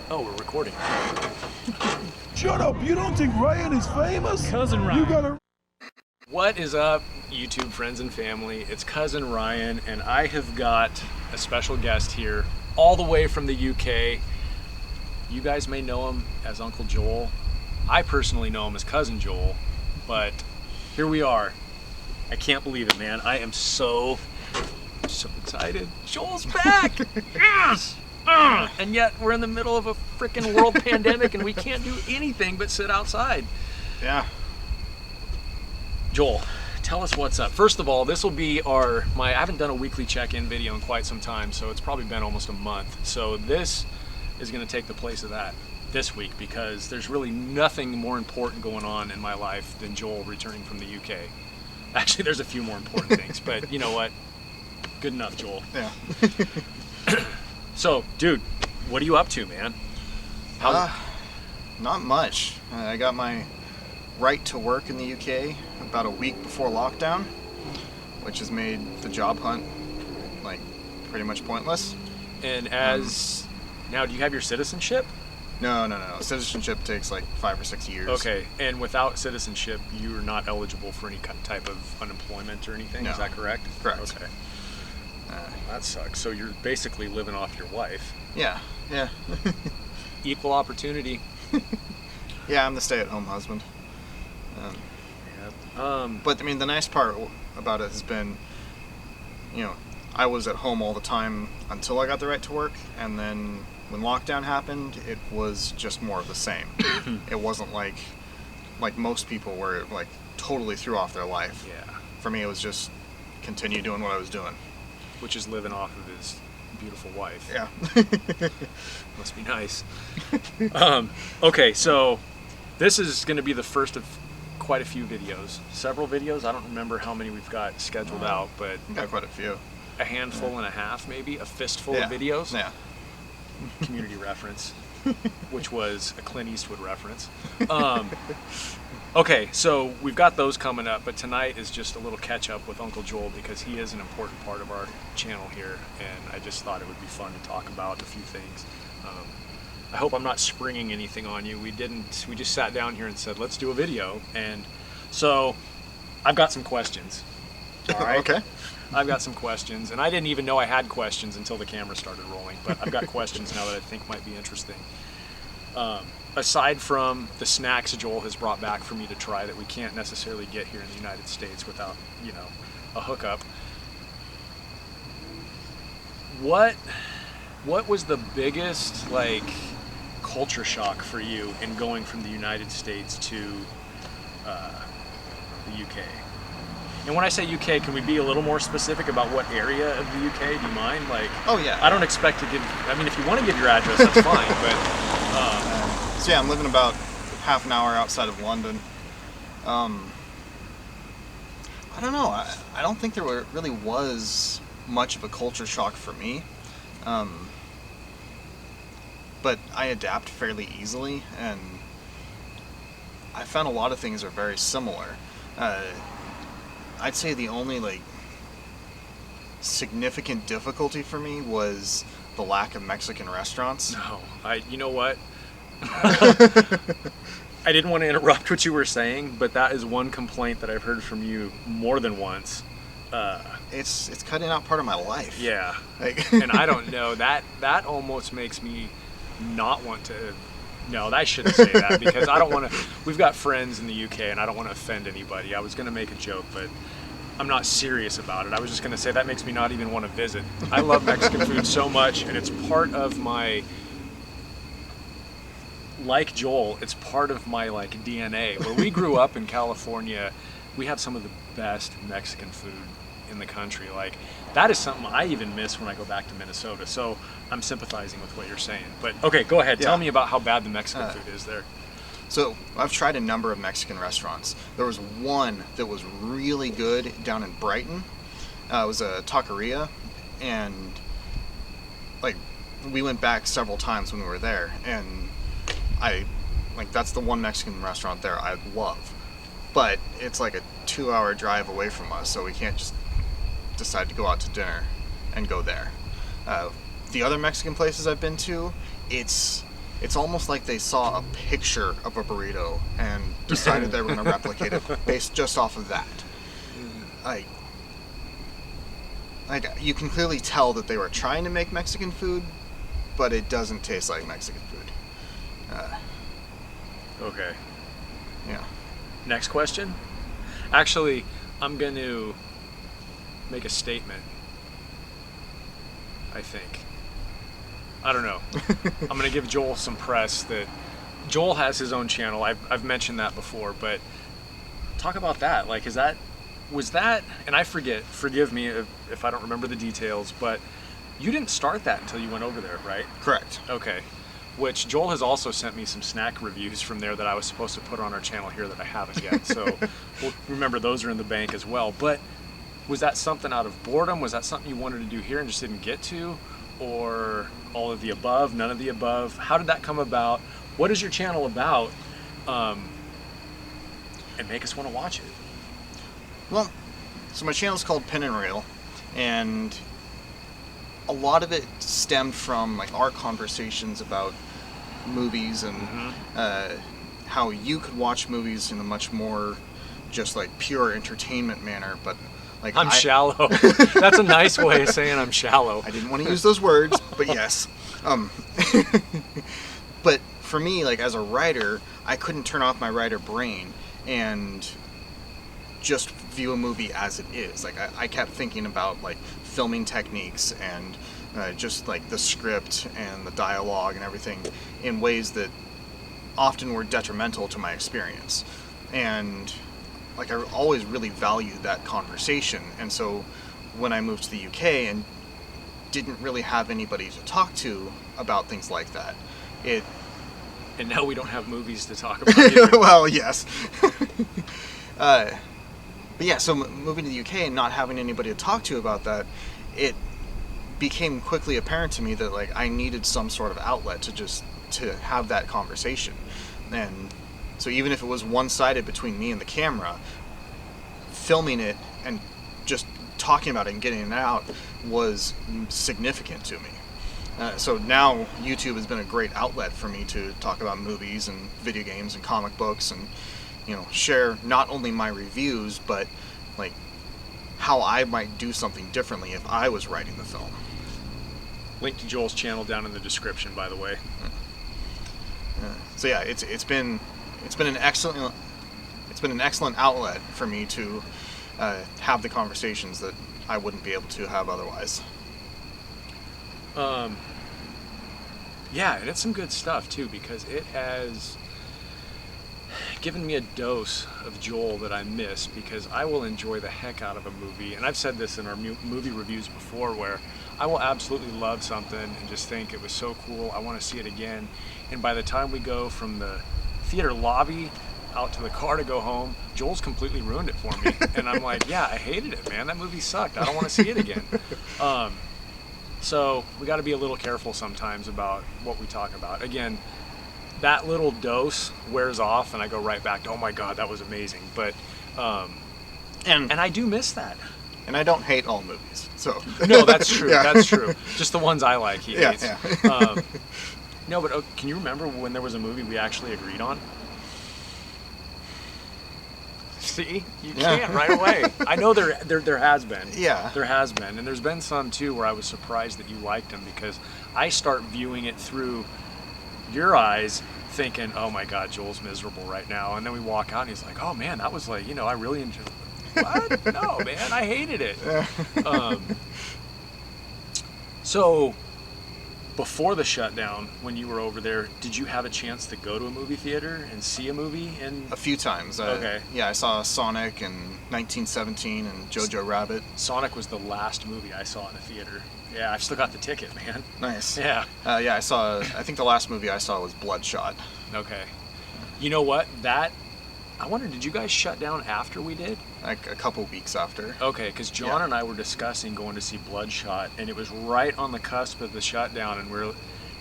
Oh, we're recording. Shut up! You don't think Ryan is famous? Cousin Ryan. You gotta... What is up, YouTube friends and family? It's Cousin Ryan, and I have got a special guest here, all the way from the UK. You guys may know him as Uncle Joel. I personally know him as Cousin Joel, but here we are. I can't believe it, man. I am so excited. Joel's back! Yes! And yet we're in the middle of a freaking world pandemic and we can't do anything but sit outside. Yeah. Joel, tell us what's up. First of all, this will be I haven't done a weekly check-in video in quite some time, so it's probably been almost a month. So this is going to take the place of that this week because there's really nothing more important going on in my life than Joel returning from the UK. Actually, there's a few more important things, but you know what? Good enough, Joel. Yeah. So, dude, what are you up to, man? Not much. I got my right to work in the UK about a week before lockdown, which has made the job hunt like pretty much pointless. And now, do you have your citizenship? No. Citizenship takes like 5 or 6 years. Okay, and without citizenship, you're not eligible for any type of unemployment or anything. No. Is that correct? Correct. Okay. That sucks. So you're basically living off your wife. Yeah. Equal opportunity. Yeah, I'm the stay-at-home husband. But I mean, the nice part about it has been, I was at home all the time until I got the right to work, and then when lockdown happened, it was just more of the same. It wasn't like most people were like totally threw off their life. Yeah. For me, it was just continue doing what I was doing. Which is living off of his beautiful wife. Yeah. Must be nice. Okay, so this is going to be the first of quite a few videos. Several videos. I don't remember how many we've got scheduled out, but We got quite a few. a handful and a half, maybe a fistful Yeah. of videos. Yeah. Community reference, which was a Clint Eastwood reference. Okay, so we've got those coming up, but tonight is just a little catch up with Uncle Joel because he is an important part of our channel here, and I just thought it would be fun to talk about a few things. I hope I'm not springing anything on you. We just sat down here and said, let's do a video, and so I've got some questions. All right? Okay. I've got some questions, and I didn't even know I had questions until the camera started rolling, but I've got questions now that I think might be interesting. Aside from the snacks Joel has brought back for me to try that we can't necessarily get here in the United States without, a hookup, what was the biggest, culture shock for you in going from the United States to the UK? And when I say UK, can we be a little more specific about what area of the UK? Do you mind? Oh, yeah. I don't expect to give. I mean, if you want to give your address, that's fine. But So yeah, I'm living about half an hour outside of London. I don't know. I don't think there really was much of a culture shock for me. But I adapt fairly easily, and I found a lot of things are very similar. I'd say the only significant difficulty for me was the lack of Mexican restaurants. no, you know what? I didn't want to interrupt what you were saying, but that is one complaint that I've heard from you more than once. It's cutting out part of my life. Yeah, Like, and I don't know, that almost makes me not want to. No, I shouldn't say that because I don't want to. We've got friends in the UK, and I don't want to offend anybody. I was going to make a joke, but I'm not serious about it. I was just going to say that makes me not even want to visit. I love Mexican food so much, and it's part of my. Like Joel, it's part of my DNA. Where we grew up in California, we have some of the best Mexican food in the country. That is something I even miss when I go back to Minnesota. So I'm sympathizing with what you're saying. But okay, go ahead. Yeah. Tell me about how bad the Mexican food is there. So I've tried a number of Mexican restaurants. There was one that was really good down in Brighton. It was a taqueria, and we went back several times when we were there, and that's the one Mexican restaurant there I love. But it's like a 2-hour drive away from us, so we can't just decide to go out to dinner and go there. The other Mexican places I've been to, it's it's almost like they saw a picture of a burrito and decided they were going to replicate it based just off of that. Like you can clearly tell that they were trying to make Mexican food, but it doesn't taste like Mexican food. Okay. Yeah. Next question. Actually, I'm going to make a statement. I think. I don't know. I'm going to give Joel some press that Joel has his own channel. I've mentioned that before, but talk about that. Like, was that, and I forgive me if I don't remember the details, but you didn't start that until you went over there, right? Correct. Okay. Which Joel has also sent me some snack reviews from there that I was supposed to put on our channel here that I haven't yet. So we'll remember those are in the bank as well. But was that something out of boredom? Was that something you wanted to do here and just didn't get to? Or all of the above, none of the above? How did that come about? What is your channel about? And make us want to watch it. Well, so my channel is called Pin and Reel, and a lot of it stemmed from like our conversations about movies and how you could watch movies in a much more just like pure entertainment manner, but like I'm shallow. That's a nice way of saying I'm shallow. I didn't want to use those words, but yes. But for me, like as a writer, I couldn't turn off my writer brain and just view a movie as it is. Like I kept thinking about like filming techniques and just like the script and the dialogue and everything in ways that often were detrimental to my experience. And like I always really valued that conversation. And so when I moved to the UK and didn't really have anybody to talk to about things like that, and now we don't have movies to talk about either. well, yes. But yeah, so moving to the UK and not having anybody to talk to about that, it became quickly apparent to me that like I needed some sort of outlet to have that conversation. And so even if it was one-sided between me and the camera, filming it and just talking about it and getting it out was significant to me. So now YouTube has been a great outlet for me to talk about movies and video games and comic books and, you know, share not only my reviews, but like how I might do something differently if I was writing the film. Link to Joel's channel down in the description, by the way. So yeah, it's been an excellent outlet for me to have the conversations that I wouldn't be able to have otherwise. Yeah, and it's some good stuff too, because it has given me a dose of Joel that I miss, because I will enjoy the heck out of a movie, and I've said this in our movie reviews before, where I will absolutely love something and just think it was so cool, I want to see it again, and by the time we go from the theater lobby out to the car to go home, Joel's completely ruined it for me. And I'm like, yeah, I hated it, man. That movie sucked. I don't want to see it again. So we got to be a little careful sometimes about what we talk about. Again, that little dose wears off and I go right back to, oh my God, that was amazing. But, and I do miss that. And I don't hate all movies, so. No, that's true. Yeah. That's true. Just the ones I like, he hates. Yeah. No, but can you remember when there was a movie we actually agreed on? See, you can't right away. I know there has been. Yeah. There has been, and there's been some too where I was surprised that you liked them, because I start viewing it through your eyes, thinking, "Oh my God, Joel's miserable right now," and then we walk out and he's like, "Oh man, that was like, I really enjoyed." What? No, man, I hated it. So, before the shutdown, when you were over there, did you have a chance to go to a movie theater and see a movie? A few times. Okay. Yeah, I saw Sonic in 1917 and Jojo Rabbit. Sonic was the last movie I saw in a theater. Yeah, I've still got the ticket, man. Nice. Yeah. Yeah, I think the last movie I saw was Bloodshot. Okay. You know what? I wonder, did you guys shut down after we did? Like a couple weeks after. Okay, because John and I were discussing going to see Bloodshot, and it was right on the cusp of the shutdown, and we're,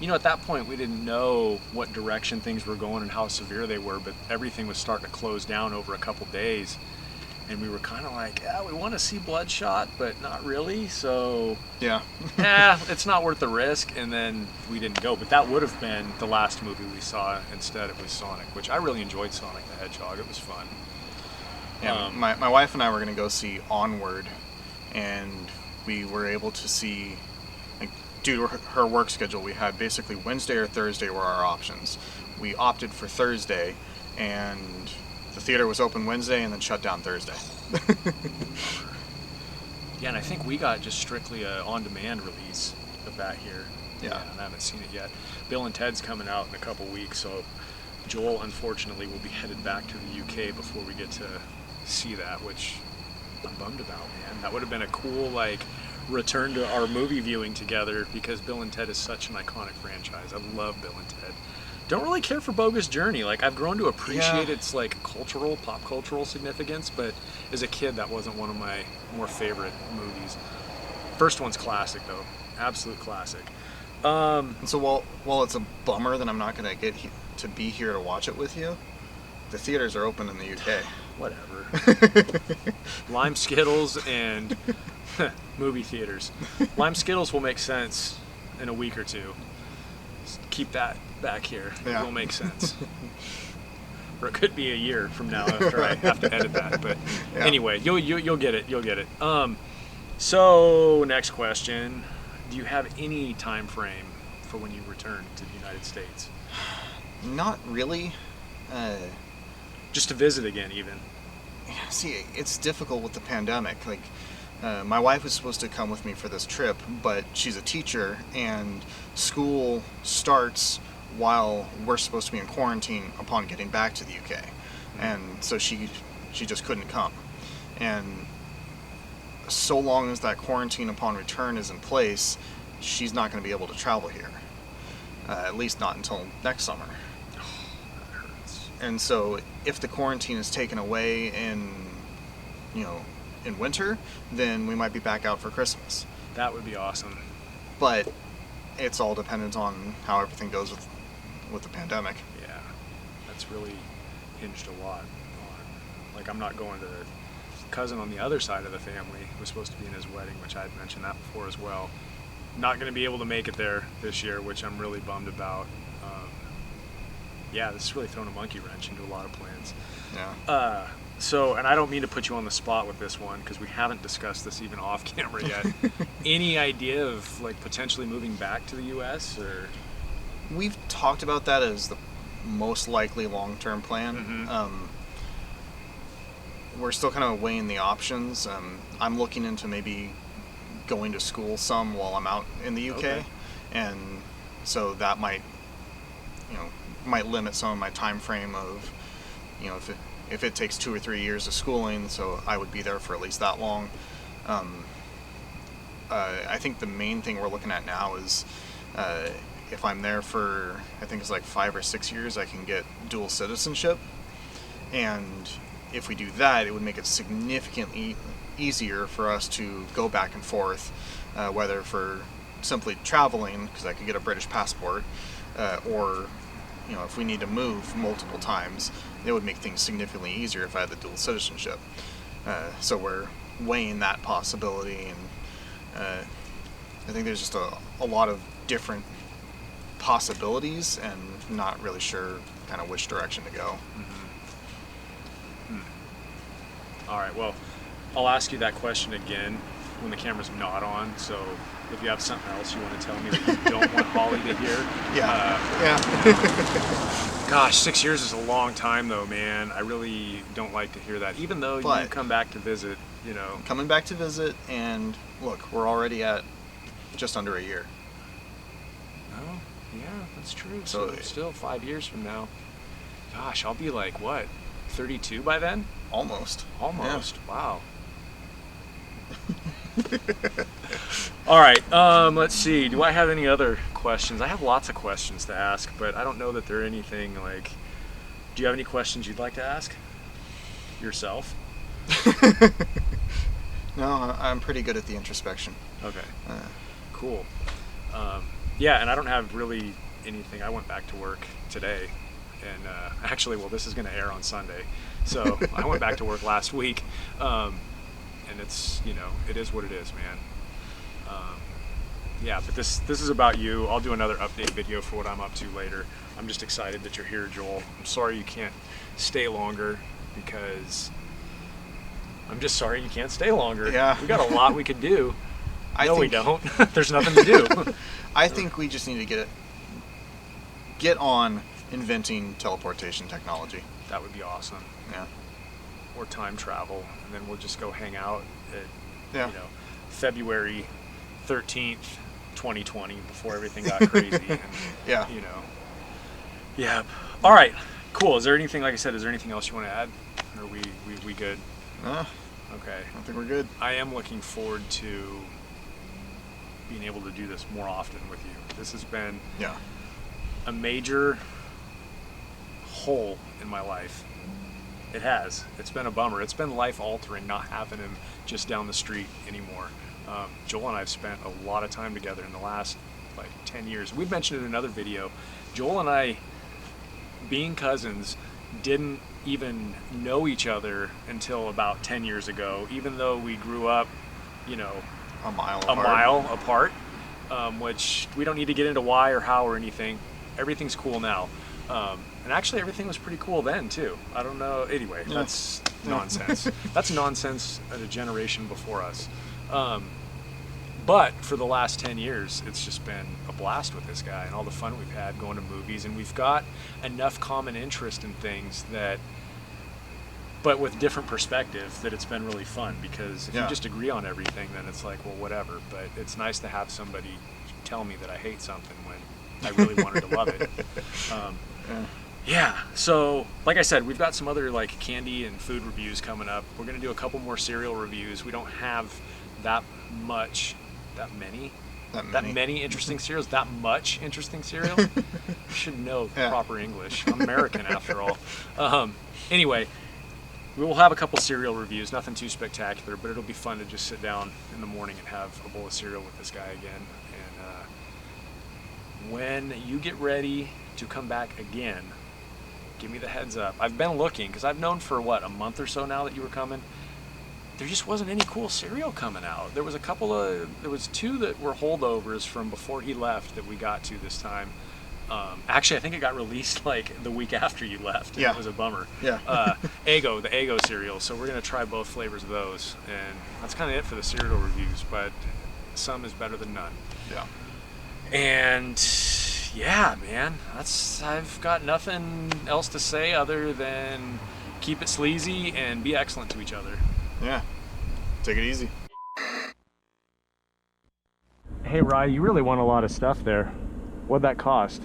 at that point we didn't know what direction things were going and how severe they were, but everything was starting to close down over a couple days. and we were kind of like, yeah, we want to see Bloodshot, but not really. So, Yeah. it's not worth the risk. And then we didn't go. But that would have been the last movie we saw. Instead, it was Sonic, which I really enjoyed. Sonic the Hedgehog. It was fun. Yeah, my wife and I were going to go see Onward, and we were able to see, like, due to her work schedule, we had basically Wednesday or Thursday were our options. We opted for Thursday, and the theater was open Wednesday and then shut down Thursday. Yeah, and I think we got just strictly a on-demand release of that here. Yeah. And I haven't seen it yet. Bill and Ted's coming out in a couple weeks, so Joel, unfortunately, will be headed back to the UK before we get to see that, which I'm bummed about, man. That would have been a cool, like, return to our movie viewing together, because Bill and Ted is such an iconic franchise. I love Bill and Ted. Don't really care for Bogus Journey. Like, I've grown to appreciate its, like, pop cultural significance, but as a kid, that wasn't one of my more favorite movies. First one's classic, though. Absolute classic. And so while it's a bummer that I'm not going to get to be here to watch it with you, the theaters are open in the UK. Whatever. Lime Skittles and movie theaters. Lime Skittles will make sense in a week or two. Just keep that back here. Yeah. It will make sense. Or it could be a year from now after I have to edit that. But Yeah. anyway, you'll get it. You'll get it. So next question: do you have any time frame for when you return to the United States? Not really. Just to visit again, even. See, it's difficult with the pandemic. Like, my wife was supposed to come with me for this trip, but she's a teacher, and school starts while we're supposed to be in quarantine upon getting back to the UK. And so she just couldn't come. And so long as that quarantine upon return is in place, she's not going to be able to travel here. At least not until next summer. And so if the quarantine is taken away in winter, then we might be back out for Christmas. That would be awesome. But it's all dependent on how everything goes with the pandemic. Yeah, that's really hinged a lot on, like, I'm not going to the cousin on the other side of the family was supposed to be in his wedding, which I had mentioned that before as well. Not going to be able to make it there this year, which I'm really bummed about. Yeah, this has really thrown a monkey wrench into a lot of plans. Yeah. So, and I don't mean to put you on the spot with this one, because we haven't discussed this even off camera yet. Any idea of, like, potentially moving back to the U.S. or? We've talked about that as the most likely long-term plan. Mm-hmm. We're still kind of weighing the options. I'm looking into maybe going to school some while I'm out in the UK, Okay. and so that might limit some of my time frame of, if it takes 2 or 3 years of schooling, so I would be there for at least that long. I think the main thing we're looking at now is if I'm there for, I think it's like 5 or 6 years, I can get dual citizenship. And if we do that, it would make it significantly easier for us to go back and forth, whether for simply traveling, because I could get a British passport, or if we need to move multiple times, it would make things significantly easier if I had the dual citizenship. So we're weighing that possibility, and I think there's just a lot of different possibilities, and not really sure kind of which direction to go. All right, well, I'll ask you that question again when the camera's not on, so if you have something else you want to tell me that you don't want Holly to hear. Yeah. Gosh, 6 years is a long time, though, man. I really don't like to hear that, even though you But- come back to visit, Coming back to visit, and look, we're already at just under a year. Oh, yeah, that's true. So- So still 5 years from now. Gosh, I'll be like, what, 32 by then? Almost. Almost. Wow. All right. Let's see. Do I have any other questions? I have lots of questions to ask, but I don't know that they're anything like. Do you have any questions you'd like to ask yourself? No, I'm pretty good at the introspection. Okay. Cool. Yeah, and I don't have really anything. I went back to work today, and actually, well, this is going to air on Sunday, So I went back to work last week, and it's, you know, it is what it is, man. Yeah, but this is about you. I'll do another update video for what I'm up to later. I'm just excited that you're here, Joel. I'm sorry you can't stay longer, because I'm just sorry you can't stay longer. Yeah. We got a lot we could do. We think, don't. There's nothing to do. I think we just need to get on inventing teleportation technology. That would be awesome. Yeah. Or time travel, and then we'll just go hang out at, Yeah. you know, February 13th, 2020, before everything got crazy. And, Yeah. you know. Yeah. All right. Cool. Is there anything, like I said, is there anything else you want to add? Or are we good? Okay. I think we're good. I am looking forward to being able to do this more often with you. This has been Yeah. a major hole in my life. It has. It's been a bummer. It's been life altering not having him just down the street anymore. Joel and I have spent a lot of time together in the last like 10 years. We've mentioned in another video, Joel and I, being cousins, didn't even know each other until about 10 years ago, even though we grew up, you know, A mile a apart. mile apart, which we don't need to get into why or how or anything. Everything's cool now. And actually everything was pretty cool then too. I don't know. Anyway, Yeah. that's nonsense. That's nonsense at a generation before us. But for the last 10 years, it's just been a blast with this guy and all the fun we've had going to movies. And we've got enough common interest in things that, but with different perspective, that it's been really fun, because if you Yeah. just agree on everything, then it's like, well, whatever. But it's nice to have somebody tell me that I hate something when I really wanted to love it. Yeah, so like I said, we've got some other like candy and food reviews coming up. We're gonna do a couple more cereal reviews. We don't have that many interesting cereals, that much interesting cereal. I should know Yeah. proper English. I'm American after all. Anyway, we will have a couple cereal reviews, nothing too spectacular, but it'll be fun to just sit down in the morning and have a bowl of cereal with this guy again. And when you get ready to come back again, give me the heads up. I've been looking, because I've known for a month or so now that you were coming. There just wasn't any cool cereal coming out. There was two that were holdovers from before he left that we got to this time. Actually, I think it got released like the week after you left. Yeah. It was a bummer. Yeah. The Eggo cereal. So we're gonna try both flavors of those, and that's kind of it for the cereal reviews. But some is better than none. Yeah. And yeah, man, I've got nothing else to say other than keep it sleazy and be excellent to each other. Yeah. Take it easy. Hey, Rye, you really won a lot of stuff there. What'd that cost?